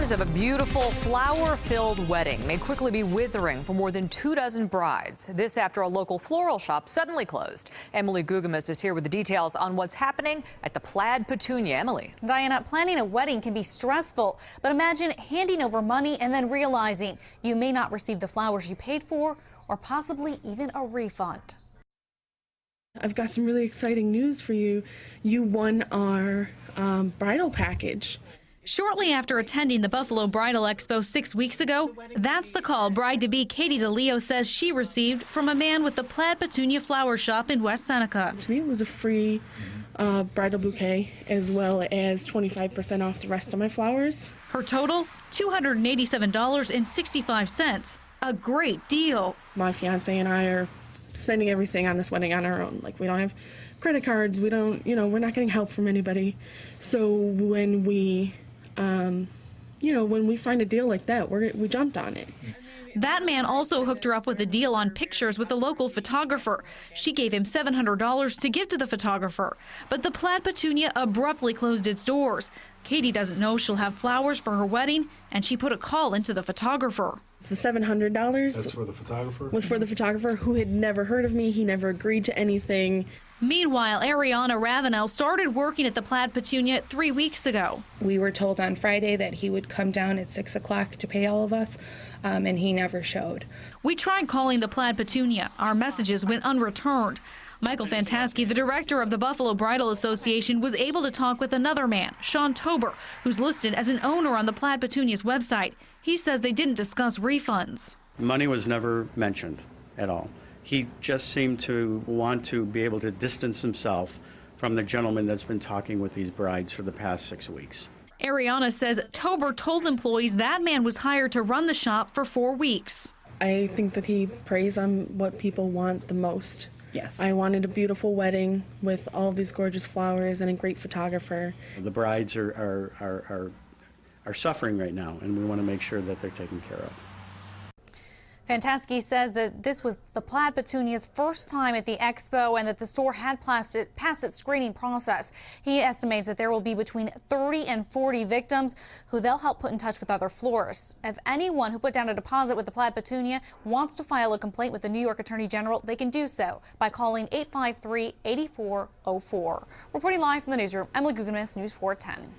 Images of a beautiful flower-filled wedding may quickly be withering for more than 24 brides. This after a local floral shop suddenly closed. Emily Gugamas is here with the details on what's happening at the PLAID Petunia. Emily. Diana, planning a wedding can be stressful, but imagine handing over money and then realizing you may not receive the flowers you paid for or possibly even a refund. I've got some really exciting news for you. You won our bridal package. Shortly after attending the Buffalo Bridal Expo 6 weeks ago, that's the call bride-to-be Katie DeLeo says she received from a man with the PLAID Petunia flower shop in West Seneca. To me, it was a free bridal bouquet as well as 25% off the rest of my flowers. Her total, $287.65. A great deal. My fiance and I are spending everything on this wedding on our own. Like, we don't have credit cards, we don't, we're not getting help from anybody. So when we when we find a deal like that, we jumped on it. That man also hooked her up with a deal on pictures with a local photographer. She gave him $700 to give to the photographer. But the PLAID Petunia abruptly closed its doors. Katie doesn't know she'll have flowers for her wedding, and she put a call into the photographer. The $700 That's for the photographer? Was for the photographer who had never heard of me. He never agreed to anything. Meanwhile, ARIANNA RAVENELL started working at the PLAID Petunia 3 weeks ago. We were told on Friday that he would come down at 6 o'clock to pay all of us, and he never showed. We tried calling the PLAID Petunia. Our messages went unreturned. Michael Fantaski, the director of the Buffalo Bridal Association, was able to talk with another man, Sean Tober, who's listed as an owner on the PLAID Petunia's website. He says they didn't discuss refunds. Money was never mentioned at all. He just seemed to want to be able to distance himself from the gentleman that's been talking with these brides for the past 6 weeks. ARIANNA says Tober told employees that man was hired to run the shop for 4 weeks. I think that he preys on what people want the most. Yes. I wanted a beautiful wedding with all these gorgeous flowers and a great photographer. The brides are suffering right now, and we want to make sure that they're taken care of. Fantaski says that this was the PLAID Petunia's first time at the expo and that the store had passed its screening process. He estimates that there will be between 30 and 40 victims who they'll help put in touch with other florists. If anyone who put down a deposit with the PLAID Petunia wants to file a complaint with the New York Attorney General, they can do so by calling 853-8404. Reporting live from the newsroom, Emily Gugamas, News 410.